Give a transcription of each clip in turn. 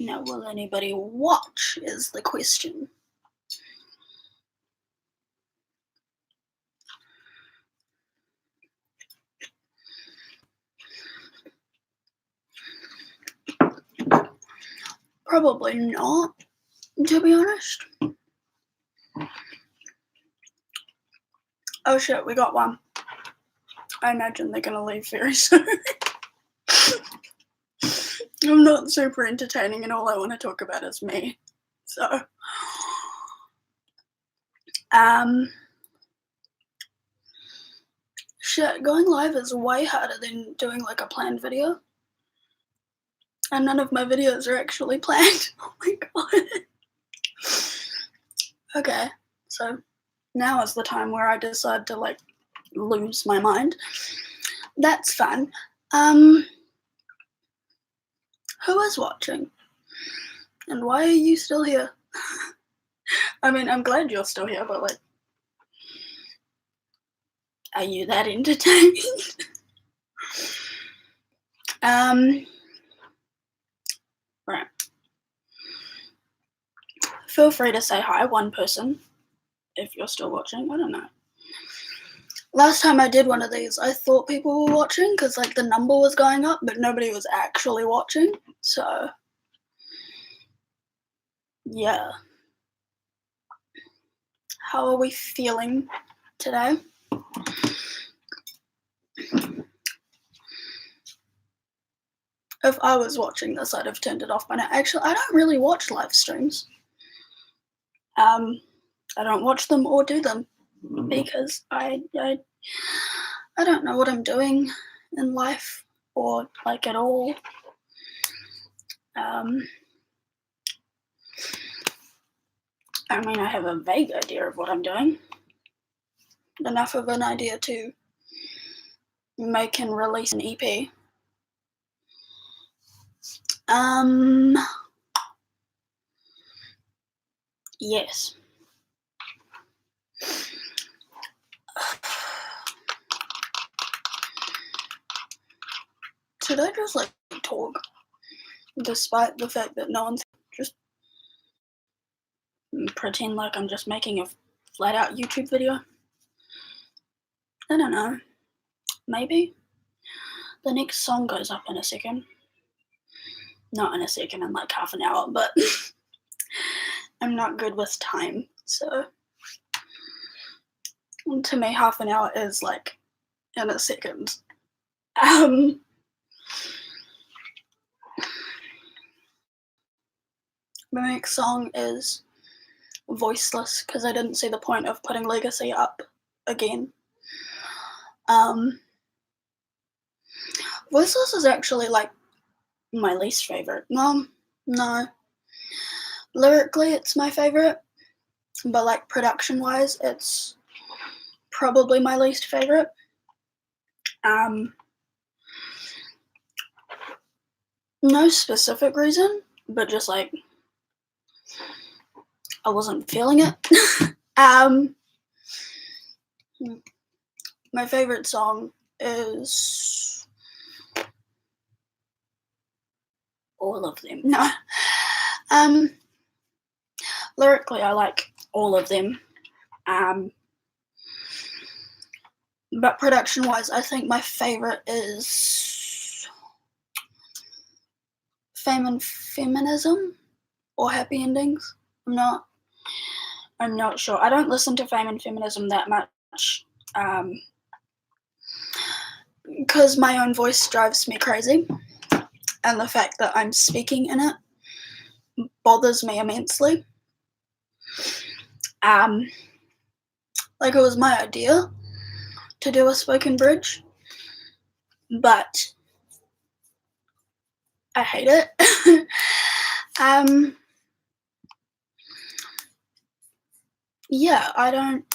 Now, will anybody watch is the question. Probably not, to be honest. Oh shit, we got one. I imagine they're gonna leave very soon. I'm not super entertaining and all I want to talk about is me. So, shit, going live is way harder than doing like a planned video. And none of my videos are actually planned. Oh my god. Okay, so now is the time where I decide to like lose my mind. That's fun. Who is watching? And why are you still here? I mean, I'm glad you're still here, but like, are you that entertaining? Right. Feel free to say hi, one person, if you're still watching. I don't know. Last time I did one of these, I thought people were watching because like the number was going up, but nobody was actually watching. So, yeah. How are we feeling today? If I was watching this, I'd have turned it off by now. Actually, I don't really watch live streams. I don't watch them or do them because I don't know what I'm doing in life or like at all. I mean, I have a vague idea of what I'm doing. Enough of an idea to make and release an EP. Yes. Should I just like talk despite the fact that no one's just pretend like I'm just making a flat out YouTube video? I don't know. Maybe. The next song goes up in a second. Not in a second, in like half an hour, but I'm not good with time, so to me half an hour is like in a second. The next song is Voiceless because I didn't see the point of putting Legacy up again. Voiceless is actually like my least favorite. No. Lyrically, it's my favorite, but like production wise, it's probably my least favorite. No specific reason, but just like I wasn't feeling it. My favorite song is all of them. No. Lyrically, I like all of them. But production-wise, I think my favorite is Fame and Feminism or Happy Endings. I'm not sure. I don't listen to Fame and Feminism that much because my own voice drives me crazy, and the fact that I'm speaking in it bothers me immensely. Like it was my idea to do a spoken bridge, but I hate it. Yeah, I don't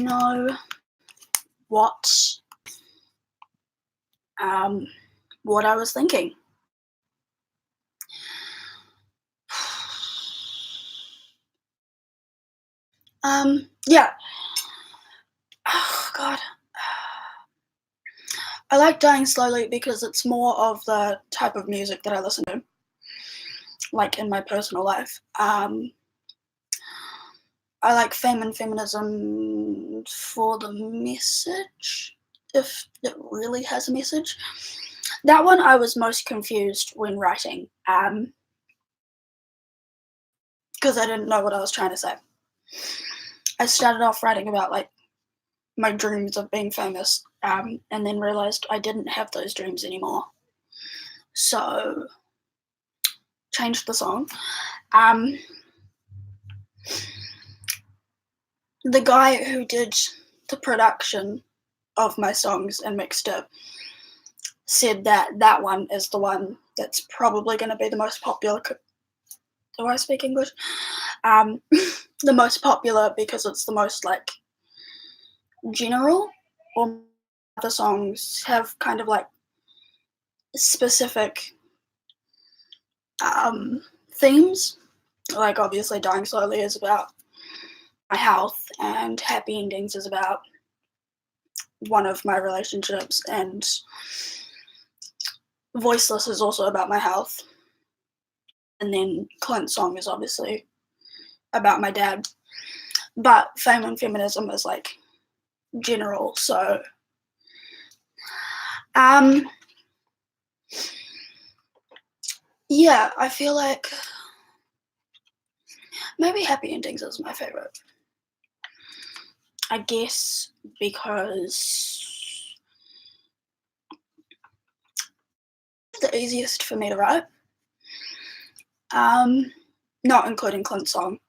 know what I was thinking. Yeah. Oh god. I like Dying Slowly because it's more of the type of music that I listen to, like in my personal life. I like Fame and Feminism for the message, if it really has a message. That one I was most confused when writing, because I didn't know what I was trying to say. I started off writing about like my dreams of being famous, and then realized I didn't have those dreams anymore. So changed the song. The guy who did the production of my songs and mixed it said that that one is the one that's probably going to be the most popular. Do I speak English? The most popular because it's the most like general, or the songs have kind of like specific themes. Like obviously Dying Slowly is about my health, and Happy Endings is about one of my relationships, and Voiceless is also about my health. And then Clint's song is obviously about my dad. But Fame and Feminism is like general, so yeah, I feel like maybe Happy Endings is my favorite. I guess because it's the easiest for me to write. Not including Clint's song.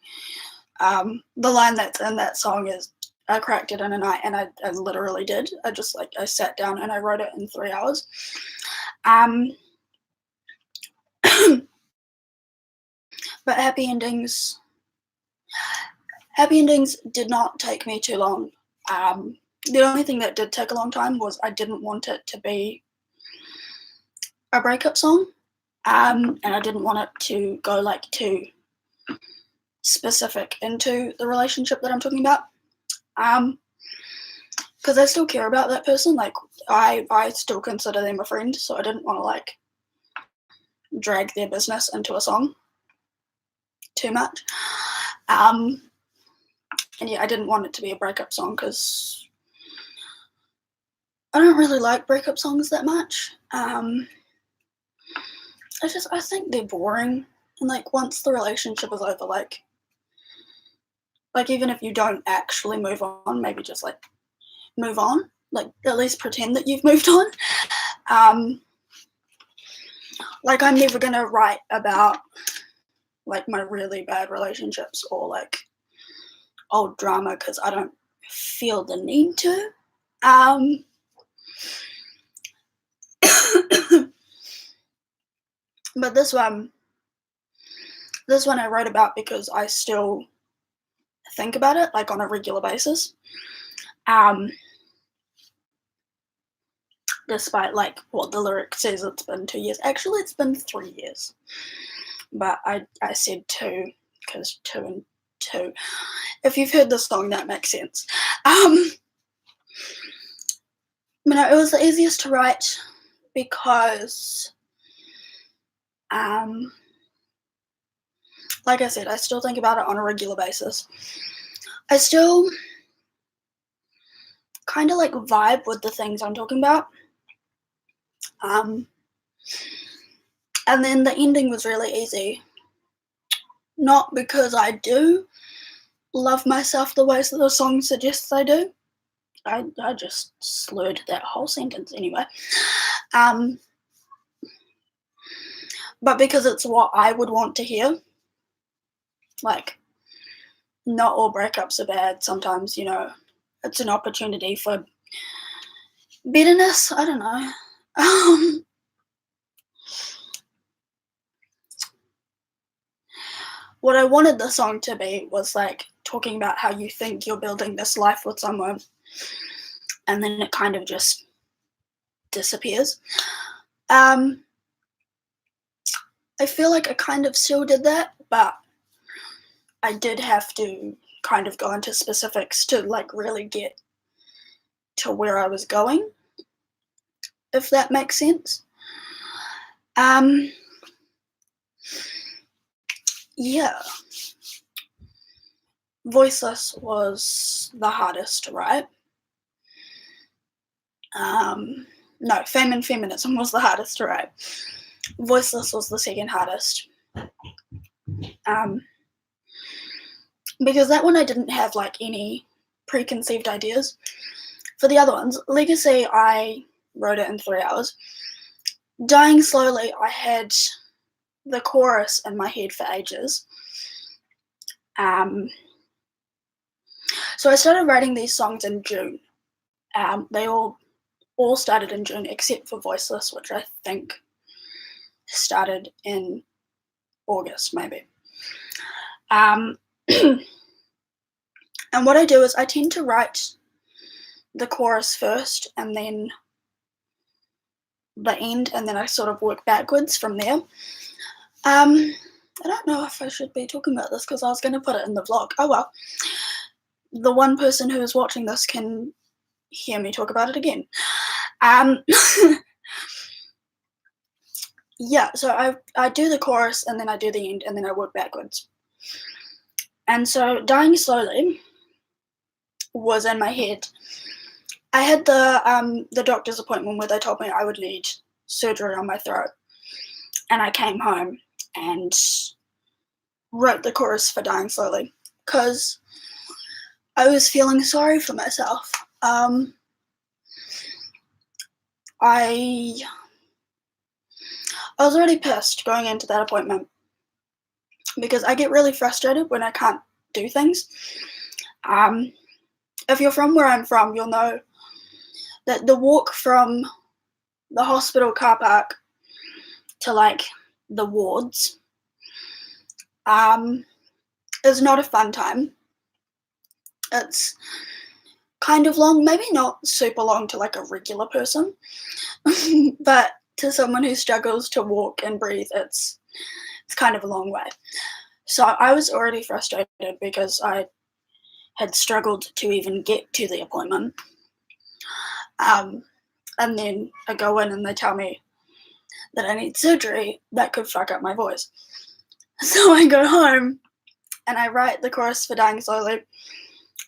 The line that's in that song is, I cracked it in a night, and I literally did. I sat down and I wrote it in 3 hours. But Happy Endings did not take me too long. The only thing that did take a long time was I didn't want it to be a breakup song, and I didn't want it to go like too specific into the relationship that I'm talking about, because I still care about that person. Like I still consider them a friend, so I didn't want to like drag their business into a song too much. And yeah, I didn't want it to be a breakup song because I don't really like breakup songs that much. I think they're boring, and like once the relationship is over, like even if you don't actually move on, maybe just like move on, like at least pretend that you've moved on. Like I'm never gonna write about like my really bad relationships or like old drama because I don't feel the need to. But this one I wrote about because I still think about it like on a regular basis. Despite like what the lyric says, it's been 2 years. Actually, it's been 3 years. But I said 2 because 2 and 2. If you've heard the song, that makes sense. It was the easiest to write because, like I said, I still think about it on a regular basis. I still kind of like vibe with the things I'm talking about. And then the ending was really easy. Not because I do love myself the ways that the song suggests I do. I just slurred that whole sentence anyway. But because it's what I would want to hear. Like, not all breakups are bad. Sometimes, it's an opportunity for bitterness. I don't know. What I wanted the song to be was like talking about how you think you're building this life with someone, and then it kind of just disappears. I feel like I kind of still did that, but I did have to kind of go into specifics to like really get to where I was going. if that makes sense. Yeah. Voiceless was the hardest to write. No, Fame and Feminism was the hardest to write. Voiceless was the second hardest. Because that one I didn't have like any preconceived ideas. For the other ones, Legacy, I wrote it in 3 hours. Dying Slowly, I had the chorus in my head for ages. So I started writing these songs in June. They all started in June except for Voiceless, which I think started in August maybe. And what I do is I tend to write the chorus first and then the end, and then I sort of work backwards from there. I don't know if I should be talking about this because I was going to put it in the vlog. Oh well. The one person who is watching this can hear me talk about it again. Yeah, so I do the chorus and then I do the end and then I work backwards. And so Dying Slowly was in my head. I had the doctor's appointment where they told me I would need surgery on my throat. And I came home and wrote the chorus for Dying Slowly because I was feeling sorry for myself. I was already pissed going into that appointment because I get really frustrated when I can't do things. If you're from where I'm from, you'll know that the walk from the hospital car park to like the wards is not a fun time. It's kind of long, maybe not super long to like a regular person, but to someone who struggles to walk and breathe, it's kind of a long way. So I was already frustrated because I had struggled to even get to the appointment. And then I go in and they tell me that I need surgery that could fuck up my voice. So I go home and I write the chorus for Dying Slowly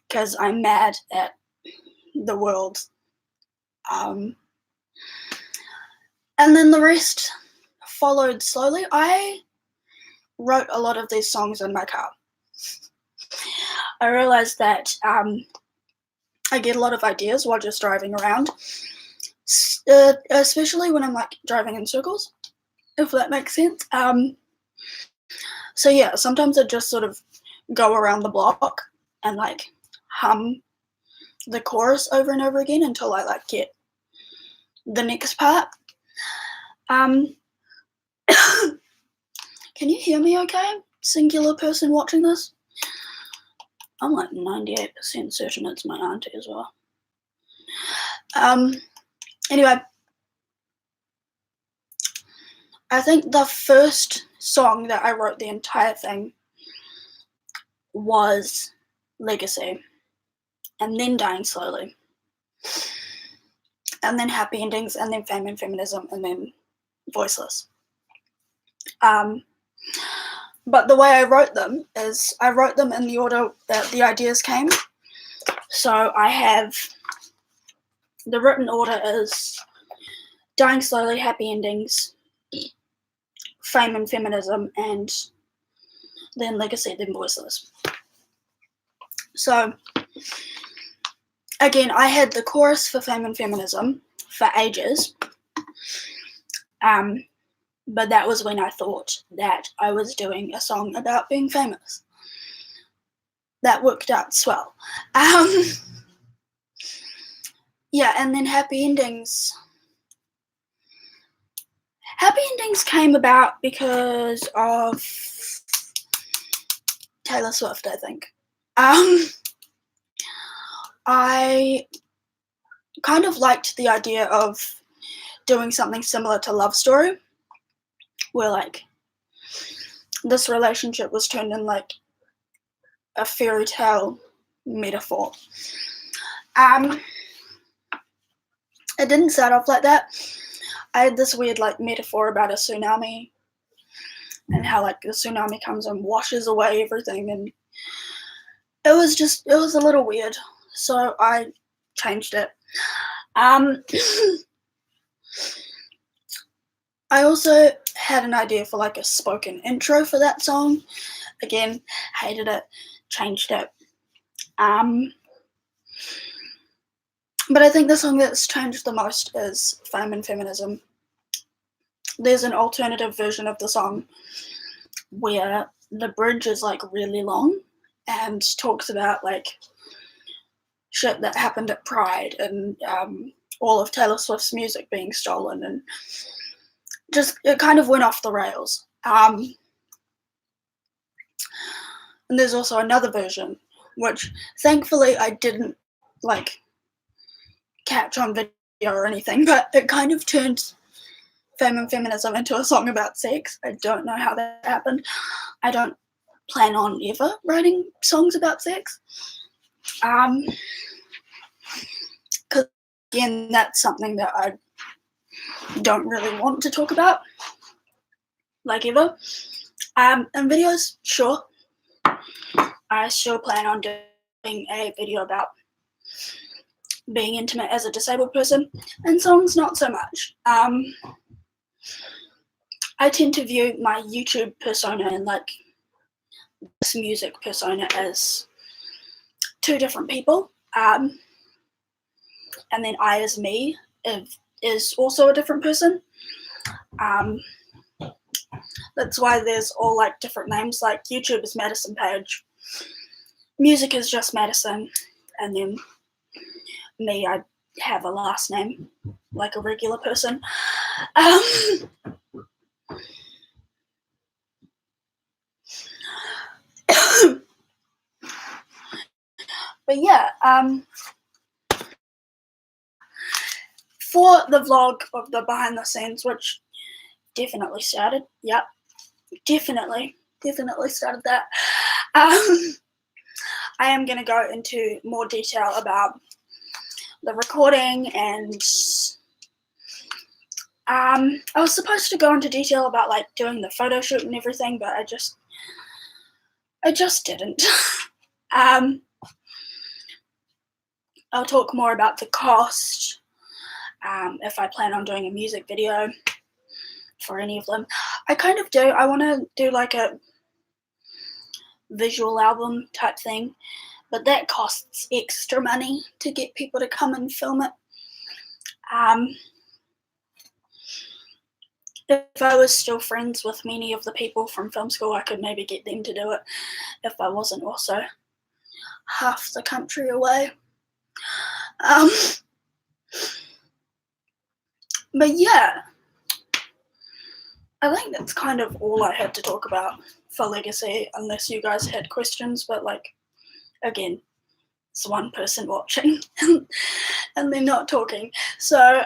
because I'm mad at the world. And then the rest followed slowly. I wrote a lot of these songs in my car. I realized that I get a lot of ideas while just driving around, especially when I'm like driving in circles, if that makes sense. So yeah, sometimes I just sort of go around the block and like hum the chorus over and over again until I like get the next part. Can you hear me okay? Singular person watching this? I'm like 98% certain it's my auntie as well. Anyway, I think the first song that I wrote the entire thing was Legacy, and then Dying Slowly, and then Happy Endings, and then Fame and Feminism, and then Voiceless. But the way I wrote them is I wrote them in the order that the ideas came. So I have the written order is Dying Slowly, Happy Endings, Fame and Feminism, and then Legacy, then Voiceless. So again, I had the chorus for Fame and Feminism for ages. But that was when I thought that I was doing a song about being famous. That worked out swell. Yeah, and then Happy Endings. Happy Endings came about because of Taylor Swift, I think. I kind of liked the idea of doing something similar to Love Story, where like this relationship was turned in like a fairy tale metaphor. it didn't start off like that. I had this weird like metaphor about a tsunami and how like the tsunami comes and washes away everything, and it was a little weird, so I changed it. I also had an idea for like a spoken intro for that song. Again, hated it, changed it. But I think the song that's changed the most is Fame and Feminism. There's an alternative version of the song where the bridge is like really long and talks about like shit that happened at Pride and all of Taylor Swift's music being stolen, and just it kind of went off the rails. And there's also another version, which thankfully I didn't like catch on video or anything, but it kind of turned Fame and Feminism into a song about sex. I don't know how that happened. I don't plan on ever writing songs about sex. Because again, that's something that I don't really want to talk about, like ever. And videos, sure. I still plan on doing a video about being intimate as a disabled person, and songs not so much. I tend to view my YouTube persona and like this music persona as two different people. And then I as me is also a different person. That's why there's all like different names, like YouTube is MadisonPaige, music is just Madison, and then me, I have a last name like a regular person. But yeah, for the vlog of the behind the scenes, which definitely started, yep, definitely started that. I am going to go into more detail about the recording, and I was supposed to go into detail about like doing the photo shoot and everything, but I just didn't. I'll talk more about the cost, if I plan on doing a music video for any of them. I kind of do. I want to do like a visual album type thing, but that costs extra money to get people to come and film it. If I was still friends with many of the people from film school, I could maybe get them to do it if I wasn't also half the country away. But yeah, I think that's kind of all I had to talk about for Legacy, unless you guys had questions, but like, again, it's one person watching and they're not talking. So,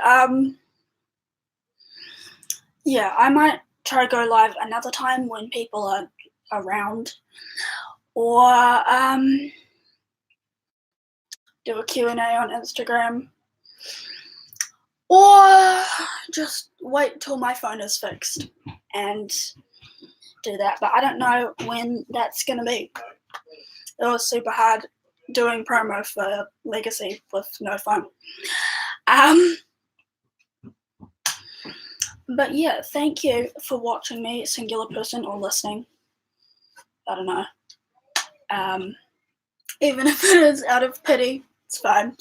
yeah, I might try to go live another time when people are around, or do a Q&A on Instagram, or just wait till my phone is fixed and do that. But I don't know when that's going to be. It was super hard doing promo for Legacy with no phone. But yeah, thank you for watching me, singular person, or listening. I don't know. Even if it is out of pity, it's fine.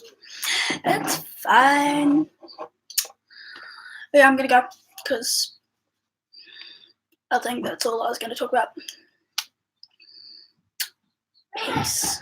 It's fine. Yeah, I'm gonna go because I think that's all I was gonna talk about. Peace.